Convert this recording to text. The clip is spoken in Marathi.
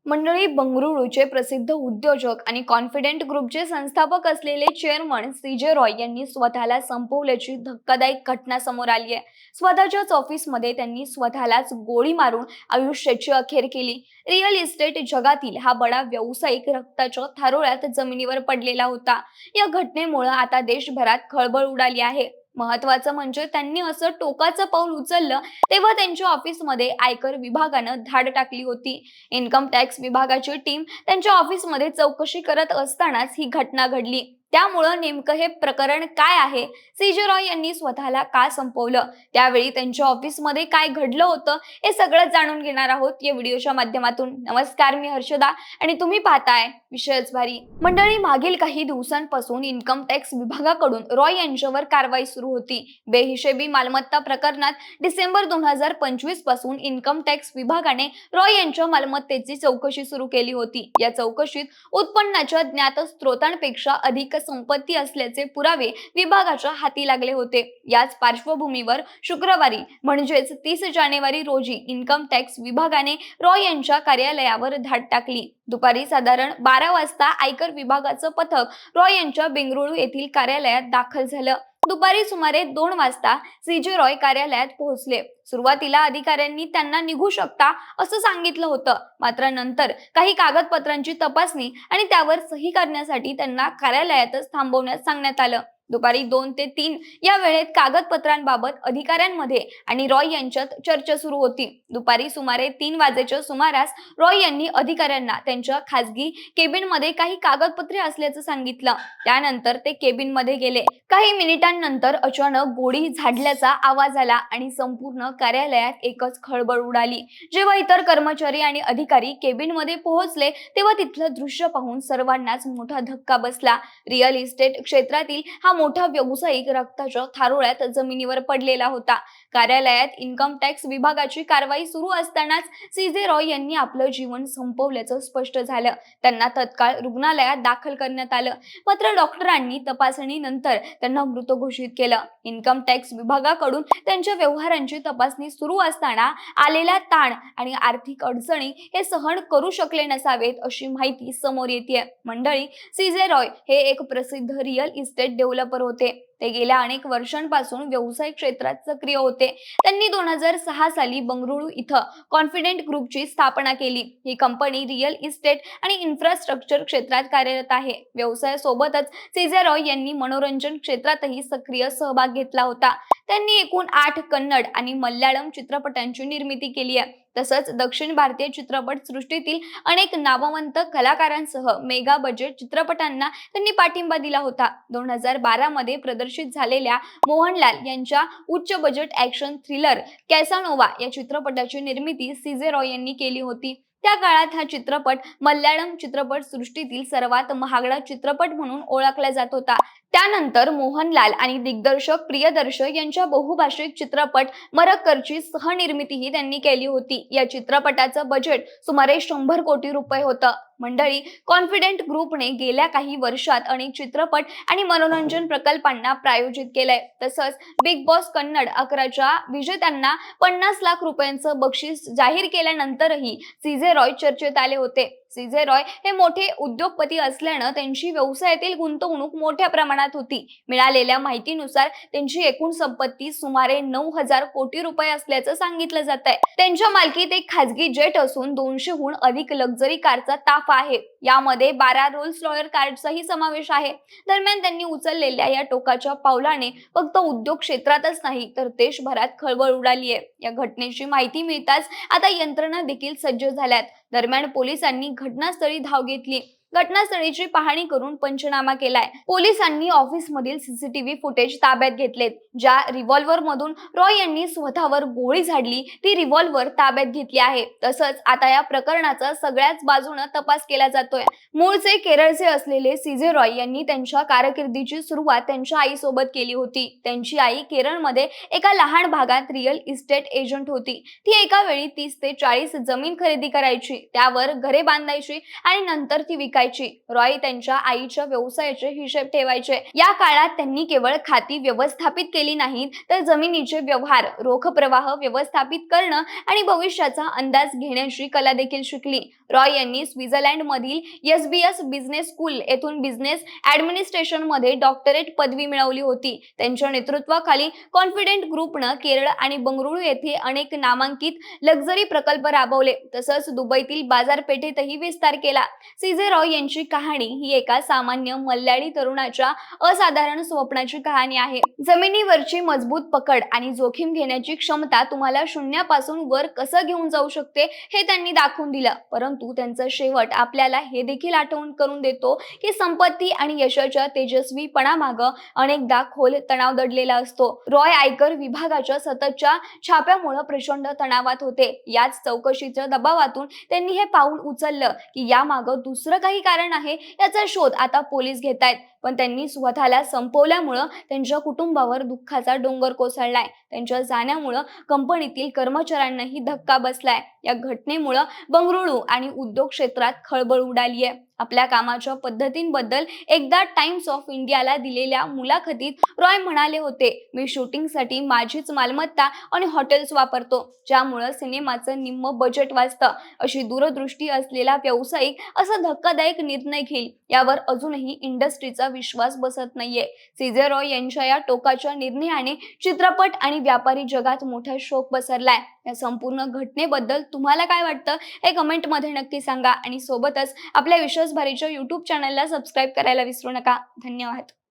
मंडळी, बंगळुरूचे प्रसिद्ध उद्योजक आणि कॉन्फिडंट ग्रुपचे संस्थापक असलेले चेअरमन सीजे रॉय यांनी स्वतःला संपवल्याची धक्कादायक घटना समोर आली आहे। स्वतःच्याच ऑफिसमध्ये त्यांनी स्वतःलाच गोळी मारून आयुष्याची अखेर केली। रिअल इस्टेट जगातील हा बडा व्यावसायिक रक्ताच्या थारोळ्यात जमिनीवर पडलेला होता। या घटनेमुळे आता देशभरात खळबळ उडाली आहे। महत्त्वाचं म्हणजे त्यांनी असं टोकाचं पाऊल उचललं तेव्हा त्यांच्या ऑफिसमध्ये आयकर विभागानं धाड टाकली होती। इन्कम टॅक्स विभागाची टीम त्यांच्या ऑफिसमध्ये चौकशी करत असतानाच ही घटना घडली। त्यामुळे नेमकं हे प्रकरण काय आहे, सीजे रॉय यांनी स्वतःला का संपवलं, त्यावेळी त्यांच्या ऑफिसमध्ये काय घडलं होतं, हे सगळं जाणून घेणार आहोत या व्हिडिओच्या माध्यमातून। नमस्कार, मी हर्षदा आणि तुम्ही पाहताय विषयच भारी। मंडळी, मागील काही दिवसांपासून इन्कम टॅक्स विभागाकडून रॉय यांच्यावर कारवाई सुरू होती। बेहिशेबी मालमत्ता प्रकरणात डिसेंबर 2025 पासून इन्कम टॅक्स विभागाने रॉय यांच्या मालमत्तेची चौकशी सुरू केली होती। या चौकशीत उत्पन्नाच्या ज्ञात स्रोतांपेक्षा अधिक संपत्ती असल्याचे पुरावे विभागाच्या हाती लागले होते। याच पार्श्वभूमीवर शुक्रवारी म्हणजेच 30 जानेवारी रोजी इन्कम टॅक्स विभागाने रॉय यांच्या कार्यालयावर धाड टाकली। दुपारी साधारण 12 वाजता आयकर विभागाचं पथक रॉय यांच्या बेंगळुरू येथील कार्यालयात दाखल झालं। दुपारी सुमारे 2 वाजता सीजे रॉय कार्यालयात पोहोचले। सुरुवातीला अधिकाऱ्यांनी त्यांना निघू शकता असं सांगितलं होतं, मात्र नंतर काही कागदपत्रांची तपासणी आणि त्यावर सही करण्यासाठी त्यांना कार्यालयातच थांबवण्यास सांगण्यात आलं। दुपारी 2 ते 3 या वेळेत कागदपत्रांबाबत अधिकाऱ्यांमध्ये आणि रॉय यांच्यात चर्चा सुरू होती। दुपारी सुमारे 3 वाजेच्या सुमारास रॉय यांनी अधिकाऱ्यांना त्यांच्या खासगी केबिनमध्ये काही कागदपत्रे असल्याचं सांगितलं। त्यानंतर ते केबिनमध्ये गेले। काही मिनिटांनंतर अचानक गोळी झाडल्याचा आवाज आला आणि संपूर्ण कार्यालयात एकच खळबळ उडाली। जेव्हा इतर कर्मचारी आणि अधिकारी केबिनमध्ये पोहोचले तेव्हा तिथलं दृश्य पाहून सर्वांनाच मोठा धक्का बसला। रिअल इस्टेट क्षेत्रातील हा मोठा व्यावसायिक रक्ताच्या थारोळ्यात जमिनीवर पडलेला होता। कार्यालयात इन्कम टॅक्स विभागाची कारवाई सुरू असतानाच सीजे रॉय यांनी आपलं जीवन संपवल्याचं स्पष्ट झालं। त्यांना तत्काळ रुग्णालयात दाखल करण्यात आलं, मात्र डॉक्टरांनी तपासणीनंतर त्यांना मृत घोषित केलं। इन्कम टॅक्स विभागाकडून त्यांच्या व्यवहारांची तपासणी सुरू असताना आलेला ताण आणि आर्थिक अडचणी हे सहन करू शकले नसावेत अशी माहिती समोर येते। मंडळी, सीजे रॉय हे एक प्रसिद्ध रिअल इस्टेट डेव्हलपर होते। ते गेल्या अनेक वर्षांपासून व्यवसाय क्षेत्रात सक्रिय होते। त्यांनी 2006 साली बंगळुरू इथं कॉन्फिडंट ग्रुपची स्थापना केली। ही कंपनी रिअल इस्टेट आणि इन्फ्रास्ट्रक्चर क्षेत्रात कार्यरत आहे। व्यवसायासोबतच सीजे रॉय यांनी मनोरंजन क्षेत्रातही सक्रिय सहभाग घेतला होता। त्यांनी एकूण 8 कन्नड आणि मल्याळम चित्रपटांची निर्मिती केली आहे। तसंच दक्षिण भारतीय चित्रपट सृष्टीतील अनेक नामवंत कलाकारांसह मेगा बजेट चित्रपटांना त्यांनी पाठिंबा दिला होता। 2012 मध्ये प्रदर्शित झालेल्या मोहनलाल यांच्या उच्च बजेट ॲक्शन थ्रिलर कॅसानोव्हा या चित्रपटाची निर्मिती सीजे रॉय यांनी केली होती। त्या काळात हा चित्रपट मल्याळम चित्रपट सृष्टीतील सर्वात महागडा चित्रपट म्हणून ओळखला जात होता। त्यानंतर मोहनलाल आणि दिग्दर्शक प्रियदर्शन यांच्या बहुभाषिक चित्रपट मरक्करची सहनिर्मितीही त्यांनी केली होती। या चित्रपटाचं बजेट सुमारे 100 कोटी रुपये होतं। मंडळी, कॉन्फिडंट ग्रुपने गेल्या काही वर्षात अनेक चित्रपट आणि मनोरंजन प्रकल्पांना प्रायोजित केलंय। तसंच बिग बॉस कन्नड 11च्या विजेत्यांना 50 लाख रुपयांचं बक्षीस जाहीर केल्यानंतरही सीजे रॉय चर्चेत आले होते। सीजे रॉय हे मोठे उद्योगपती असल्यानं त्यांची व्यवसायातील गुंतवणूक मोठ्या प्रमाणात होती। मिळालेल्या माहितीनुसार त्यांची एकूण संपत्ती सुमारे 9,000 कोटी रुपये असल्याचं सांगितलं जात आहे। त्यांच्या मालकीत एक खासगी जेट असून 200हून अधिक लक्झरी कारचा ताफा आहे। यामध्ये 12 रोल्स रॉयल कारचाही समावेश आहे। दरम्यान त्यांनी उचललेल्या या टोकाच्या पावलाने फक्त उद्योग क्षेत्रातच नाही तर देशभरात खळबळ उडाली आहे। या घटनेची माहिती मिळताच आता यंत्रणा देखील सज्ज झाल्यात। दरम्यान पोलिसांनी घटनास्थळी धाव घेतली। घटनास्थळीची पाहणी करून पंचनामा केलाय। पोलिसांनी ऑफिसमधील सीसीटीव्ही फुटेज ताब्यात घेतलेत। ज्या रिव्हॉल्वर मधून रॉय यांनी स्वतःवर गोळी झाडली ती रिव्हॉल्वर ताब्यात घेतली आहे। तसंच आता या प्रकरणाचा सगळ्याच बाजूने तपास केला जातोय। मूळचे केरळचे असलेले सीजे रॉय यांनी त्यांच्या कारकिर्दीची सुरुवात त्यांच्या आईसोबत केली होती। त्यांची आई केरळमध्ये एका लहान भागात रिअल इस्टेट एजंट होती। ती एका वेळी 30 ते 40 जमीन खरेदी करायची, त्यावर घरे बांधायची आणि नंतर ती विकायची। शिकायची. रॉय त्यांच्या आईच्या व्यवसायाचे हिशेब ठेवायचे. या काळात त्यांनी केवळ खाती व्यवस्थापित केली नाहीत, तर जमिनीचे व्यवहार, रोख प्रवाह व्यवस्थापित करणं आणि भविष्याचा अंदाज घेण्याची कला देखील शिकली. रॉय यांनी स्वित्झर्लंड मधील SBS बिझनेस स्कूल येथून बिझनेस ऍडमिनिस्ट्रेशन मध्ये डॉक्टरेट पदवी मिळवली होती. त्यांच्या नेतृत्वाखाली कॉन्फिडेंट ग्रुपनं केरळ आणि बंगळुरू येथे अनेक नामांकित लक्झरी प्रकल्प राबवले, तसंच दुबईतील बाजारपेठेतही विस्तार केला. सीजे रॉय यांची कहाणी ही एका सामान्य मल्याळी तरुणाच्या असाधारण स्वप्नाची कहाणी आहे. जमिनीवरची मजबूत पकड आणि जोखीम घेण्याची क्षमता तुम्हाला शून्यापासून वर कसं घेऊन जाऊ शकते हे त्यांनी दाखवून दिलं. परंतु त्यांचा शेवट आपल्याला हे देखील आठवण करून देतो की संपत्ती आणि यशाच्या तेजस्वीपणामागं अनेकदा खोल तणाव दडलेला असतो. रॉय आयकर विभागाच्या सततच्या छाप्यामुळे प्रचंड तणावात होते. याच चौकशीच्या दबावातून त्यांनी हे पाऊल उचललं की यामागं दुसरं काही कारण आहे याचा शोध आता पोलीस घेतायत. पण त्यांनी स्वतःला संपवल्यामुळं त्यांच्या कुटुंबावर दुःखाचा डोंगर कोसळलाय. त्यांच्या जाण्यामुळं कंपनीतील कर्मचाऱ्यांनाही धक्का बसलाय. या घटनेमुळं बंगळुरू आणि उद्योग क्षेत्रात खळबळ उडाली आहे. आपल्या कामाच्या पद्धतींबद्दल एकदा टाइम्स ऑफ इंडियाला दिलेल्या मुलाखतीत रॉय म्हणाले होते, मी शूटिंगसाठी माझीच मालमत्ता आणि हॉटेल्स वापरतो, ज्यामुळे सिनेमाचं निम्म बजेट वाचतं. अशी दूरदृष्टी असलेला व्यावसायिक असा धक्कादायक निर्णय घेईल यावर अजूनही इंडस्ट्रीचा विश्वास बसत नाहीये. सीजे रॉय यांच्या या टोकाच्या निर्णयाने चित्रपट आणि व्यापारी जगात मोठा शोक पसरलाय. या संपूर्ण घटनेबद्दल तुम्हाला काय वाटतं हे कमेंटमध्ये नक्की सांगा आणि सोबतच आपल्या विश्वासभरीच्या YouTube चॅनलला सबस्क्राईब करायला विसरू नका. धन्यवाद.